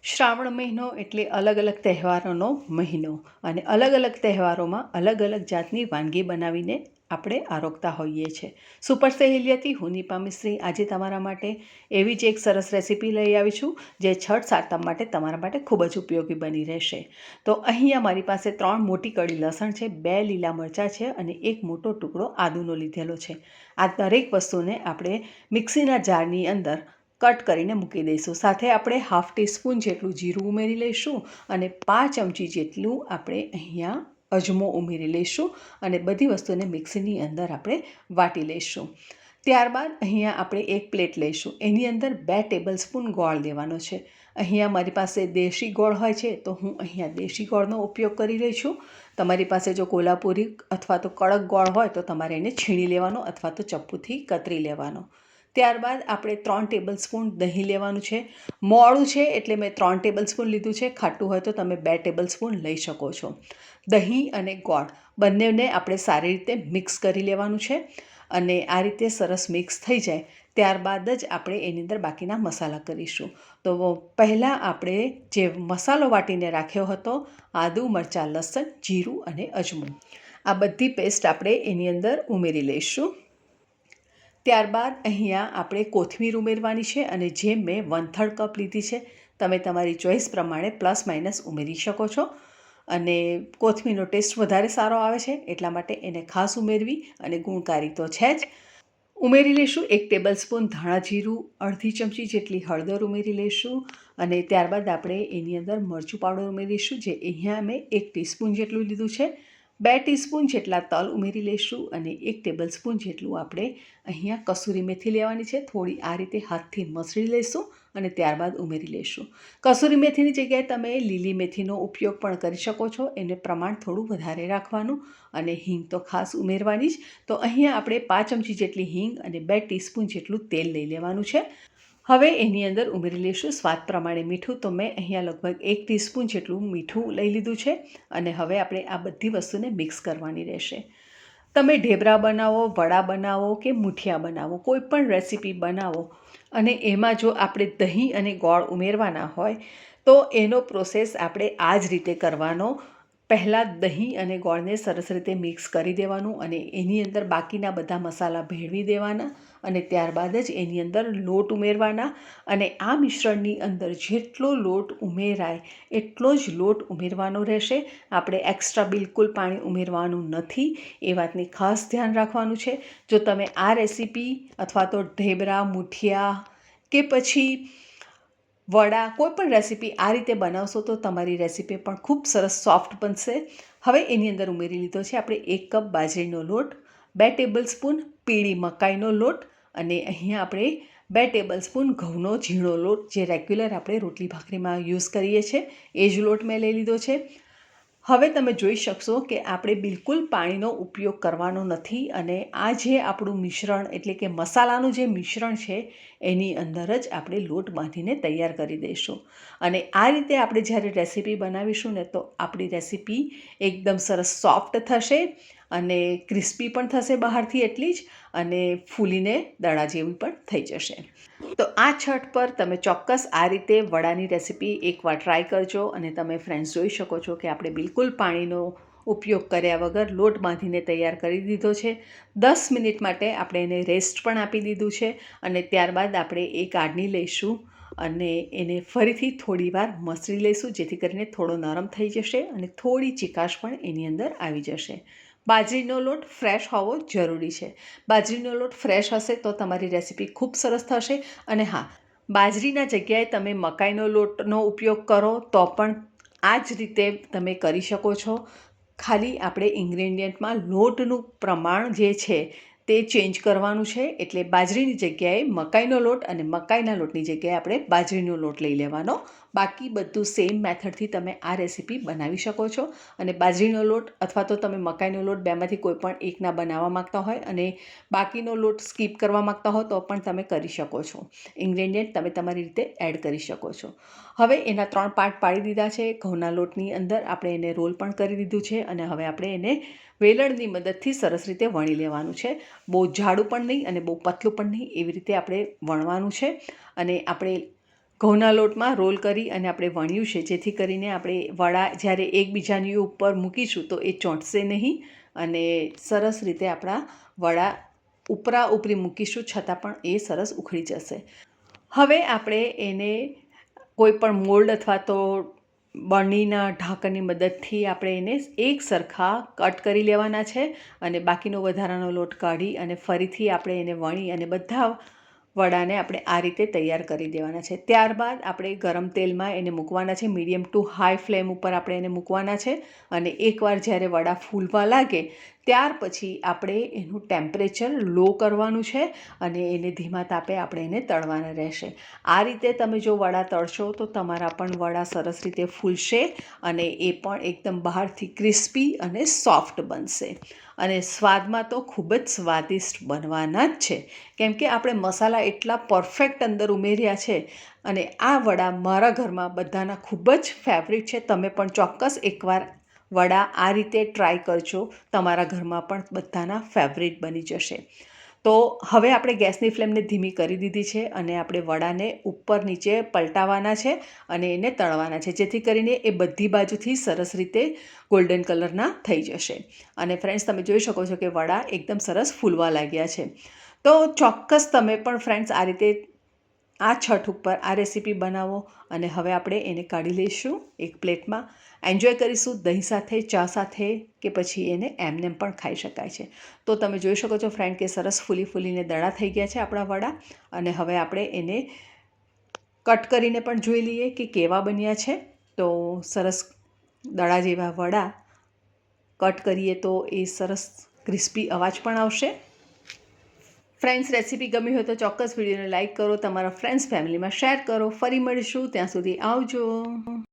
શ્રાવણ મહિનો એટલે અલગ અલગ તહેવારોનો મહિનો અને અલગ અલગ તહેવારોમાં અલગ અલગ જાતની વાનગી બનાવીને આપણે આરોગતા હોઈએ છીએ. સુપર સહેલિયાથી હું નિપા મિસ્ત્રી આજે તમારા માટે એવી જ એક સરસ રેસીપી લઈ આવી છું જે છઠ સાતમ માટે તમારા માટે ખૂબ જ ઉપયોગી બની રહેશે. તો અહીંયા મારી પાસે 3 મોટી કળી લસણ છે, 2 લીલા મરચાં છે અને એક મોટો ટુકડો આદુનો લીધેલો છે. આ દરેક વસ્તુને આપણે મિક્સીના જારની અંદર કટ કરીને મૂકી દઈશું. સાથે આપણે 1/2 ટીસ્પૂન જેટલું જીરું ઉમેરી લઈશું અને 5 ચમચી જેટલું આપણે અહીંયા અજમો ઉમેરી લઈશું અને બધી વસ્તુને મિક્સીની અંદર આપણે વાટી લઈશું. ત્યારબાદ અહીંયા આપણે એક પ્લેટ લઈશું. એની અંદર 2 ટેબલસ્પૂન ગોળ લેવાનો છે. અહીંયા મારી પાસે દેશી ગોળ હોય છે તો હું અહીંયા દેશી ગોળનો ઉપયોગ કરી રહી છું. તમારી પાસે જો કોલ્હાપુરી અથવા તો કડક ગોળ હોય તો તમારે એને છીણી લેવાનો અથવા તો ચપ્પુથી કતરી લેવાનો. ત્યારબાદ આપણે 3 ટેબલસ્પૂન દહીં લેવાનું છે. મોળું છે એટલે મેં 3 ટેબલસ્પૂન લીધું છે. ખાટું હોય તો તમે 2 ટેબલસ્પૂન લઈ શકો છો. દહીં અને ગોળ બંનેને આપણે સારી રીતે મિક્સ કરી લેવાનું છે અને આ રીતે સરસ મિક્સ થઈ જાય ત્યારબાદ જ આપણે એની અંદર બાકીના મસાલા કરીશું. તો પહેલાં આપણે જે મસાલો વાટીને રાખ્યો હતો, આદુ, મરચાં, લસણ, જીરું અને અજમો, આ બધી પેસ્ટ આપણે એની અંદર ઉમેરી લઈશું. ત્યારબાદ અહીંયા આપણે કોથમીર ઉમેરવાની છે અને જે મેં 1/3 કપ લીધી છે. તમે તમારી ચોઈસ પ્રમાણે પ્લસ માઇનસ ઉમેરી શકો છો અને કોથમીરનો ટેસ્ટ વધારે સારો આવે છે એટલા માટે એને ખાસ ઉમેરવી અને ગુણકારી તો છે જ. ઉમેરી લઈશું 1 ટેબલસ્પૂન ધાણા જીરું, અડધી ચમચી જેટલી હળદર ઉમેરી લઈશું અને ત્યારબાદ આપણે એની અંદર મરચું પાવડર ઉમેરીશું જે અહીંયા મેં 1 ટીસ્પૂન જેટલું લીધું છે. 2 ટીસ્પૂન જેટલા તલ ઉમેરી લઈશું અને 1 ટેબલસ્પૂન જેટલું આપણે અહીંયા કસૂરી મેથી લેવાની છે. થોડી આ રીતે હાથથી મસળી લઈશું અને ત્યારબાદ ઉમેરી લઈશું. કસૂરી મેથીની જગ્યાએ તમે લીલી મેથીનો ઉપયોગ પણ કરી શકો છો. એને પ્રમાણ થોડું વધારે રાખવાનું અને હિંગ તો ખાસ ઉમેરવાની જ. તો અહીંયા આપણે 5 ચમચી જેટલી હિંગ અને 2 ટીસ્પૂન જેટલું તેલ લઈ લેવાનું છે. હવે એની અંદર ઉમેરી લઈશું સ્વાદ પ્રમાણે મીઠું. તો મેં અહીંયા લગભગ 1 ટીસ્પૂન જેટલું મીઠું લઈ લીધું છે અને હવે આપણે આ બધી વસ્તુને મિક્સ કરવાની રહેશે. તમે ઢેબરા બનાવો, વડા બનાવો કે મુઠિયા બનાવો, કોઈ પણ રેસીપી બનાવો અને એમાં જો આપણે દહીં અને ગોળ ઉમેરવાના હોય તો એનો પ્રોસેસ આપણે આ જ રીતે કરવાનો. પહેલાં દહીં અને ગોળને સરસ રીતે મિક્સ કરી દેવાનું અને એની અંદર બાકીના બધા મસાલા ભેળવી દેવાના અને ત્યારબાદ જ એની અંદર લોટ ઉમેરવાના અને આ મિશ્રણની અંદર જેટલો લોટ ઉમેરાય એટલો જ લોટ ઉમેરવાનો રહેશે. આપણે એક્સ્ટ્રા બિલકુલ પાણી ઉમેરવાનું નથી, એ વાતની ખાસ ધ્યાન રાખવાનું છે. જો તમે આ રેસીપી અથવા તો ઢેબરા, મુઠિયા કે પછી વડા કોઈ પણ રેસીપી આ રીતે બનાવશો તો તમારી રેસીપી પણ ખૂબ સરસ સોફ્ટ બનશે. હવે એની અંદર ઉમેરી લીધો છે આપણે 1 કપ બાજરીનો લોટ, 2 ટેબલસ્પૂન પીળી મકાઈનો લોટ અને અહીંયા આપણે 2 ટેબલસ્પૂન ઘઉંનો ઝીણો લોટ જે રેગ્યુલર આપણે રોટલી ભાખરીમાં યુઝ કરીએ છીએ એ જ લોટ મેં લઈ લીધો છે. હવે તમે જોઈ શકશો કે આપણે બિલકુલ પાણીનો ઉપયોગ કરવાનો નથી અને આ જે આપણું મિશ્રણ એટલે કે મસાલાનું જે મિશ્રણ છે એની અંદર જ આપણે લોટ બાંધીને તૈયાર કરી દઈશું. અને આ રીતે આપણે જ્યારે રેસીપી બનાવીશું ને તો આપણી રેસીપી એકદમ સરસ સોફ્ટ થશે અને ક્રિસ્પી પણ થશે બહારથી એટલી જ અને ફૂલીને દડા જેવી પણ થઈ જશે. તો આ છઠ પર તમે ચોક્કસ આ રીતે વડાની રેસીપી એકવાર ટ્રાય કરજો અને તમે ફ્રેન્ડ્સ જોઈ શકો છો કે આપણે બિલકુલ પાણીનો ઉપયોગ કર્યા વગર લોટ બાંધીને તૈયાર કરી દીધો છે. 10 મિનિટ માટે આપણે એને રેસ્ટ પણ આપી દીધું છે અને ત્યારબાદ આપણે એ કાઢી લઈશું અને એને ફરીથી થોડી વાર મસળી લઈશું જેથી કરીને થોડો નરમ થઈ જશે અને થોડી ચીકાશ પણ એની અંદર આવી જશે. બાજરીનો લોટ ફ્રેશ હોવો જરૂરી છે. બાજરીનો લોટ ફ્રેશ હશે તો તમારી રેસીપી ખૂબ સરસ થશે. અને હા, બાજરીના જગ્યાએ તમે મકાઈનો લોટનો ઉપયોગ કરો તો પણ આ જ રીતે તમે કરી શકો છો. ખાલી આપણે ઇન્ગ્રેડિયન્ટમાં લોટનું પ્રમાણ જે છે તે ચેન્જ કરવાનું છે. એટલે બાજરીની જગ્યાએ મકાઈનો લોટ અને મકાઈના લોટની જગ્યાએ આપણે બાજરીનો લોટ લઈ લેવાનો. બાકી બધું સેમ મેથડથી તમે આ રેસીપી બનાવી શકો છો. અને બાજરીનો લોટ અથવા તો તમે મકાઈનો લોટ બેમાંથી કોઈ પણ એકના બનાવવા માગતા હોય અને બાકીનો લોટ સ્કીપ કરવા માગતા હો તો પણ તમે કરી શકો છો. ઇન્ગ્રેડિયન્ટ તમે તમારી રીતે એડ કરી શકો છો. હવે એના 3 પાર્ટ પાડી દીધા છે. ઘઉંના લોટની અંદર આપણે એને રોલ પણ કરી દીધું છે અને હવે આપણે એને વેલણની મદદથી સરસ રીતે વણી લેવાનું છે. બહુ જાડું પણ નહીં અને બહુ પતલું પણ નહીં, એવી રીતે આપણે વણવાનું છે. અને આપણે ઘઉંના લોટમાં રોલ કરી અને આપણે વણ્યું છે, જેથી કરીને આપણે વડા જ્યારે એકબીજાની ઉપર મૂકીશું તો એ ચોંટશે નહીં અને સરસ રીતે આપણા વડા ઉપરા ઉપરી મૂકીશું છતાં પણ એ સરસ ઉખડી જશે. હવે આપણે એને કોઈ પણ મોલ્ડ અથવા તો બરણીના ઢાંકણની મદદથી આપણે એને એક સરખા કટ કરી લેવાના છે અને બાકીનો વધારાનો લોટ કાઢી અને ફરીથી આપણે એને વણી અને બધા વડાને આપણે આ રીતે તૈયાર કરી દેવાના છે. ત્યારબાદ આપણે ગરમ તેલમાં એને મૂકવાના છે, મીડિયમ ટુ હાઈ ફ્લેમ ઉપર આપણે એને મૂકવાના છે અને એકવાર જ્યારે વડા ફૂલવા લાગે ત્યાર પછી આપણે એનું ટેમ્પરેચર લો કરવાનું છે અને એને ધીમા તાપે આપણે એને તળવાના રહેશે. આ રીતે તમે જો વડા તળશો તો તમારા પણ વડા સરસ રીતે ફૂલશે અને એ પણ એકદમ બહારથી ક્રિસ્પી અને સોફ્ટ બનશે અને સ્વાદમાં તો ખૂબ જ સ્વાદિષ્ટ બનવાના જ છે, કેમ કે આપણે મસાલા એટલા પરફેક્ટ અંદર ઉમેર્યા છે અને આ વડા મારા ઘરમાં બધાના ખૂબ જ ફેવરિટ છે. તમે પણ ચોક્કસ એકવાર વડા આ રીતે ટ્રાય કરજો, તમારા ઘરમાં પણ બધાના ફેવરિટ બની જશે. તો હવે આપણે ગેસની ફ્લેમને ધીમી કરી દીધી છે અને આપણે વડાને ઉપર નીચે પલટાવવાના છે અને એને તળવાના છે, જેથી કરીને એ બધી બાજુથી સરસ રીતે ગોલ્ડન કલરના થઈ જશે. અને ફ્રેન્ડ્સ, તમે જોઈ શકો છો કે વડા એકદમ સરસ ફૂલવા લાગ્યા છે. તો ચોક્કસ તમે પણ ફ્રેન્ડ્સ આ રીતે આ છઠ ઉપર આ રેસીપી બનાવો અને હવે આપણે એને કાઢી લઈશું એક પ્લેટમાં. એન્જોય કરીશું દહીં સાથે, ચા સાથે કે પછી એને એમનેમ પણ ખાઈ શકાય છે. તો તમે જોઈ શકો છો ફ્રેન્ડ કે સરસ ફૂલીને દડા થઈ ગયા છે આપણા વડા અને હવે આપણે એને કટ કરીને પણ જોઈ લઈએ કે કેવા બન્યા છે. તો સરસ દડા જેવા વડા કટ કરીએ તો એ સરસ ક્રિસ્પી અવાજ પણ આવશે. ફ્રેન્ડ્સ, રેસીપી ગમી હોય તો ચોક્કસ વિડીયોને લાઇક કરો, તમારા ફ્રેન્ડ્સ ફેમિલીમાં શેર કરો. ફરી મળીશું, ત્યાં સુધી આવજો.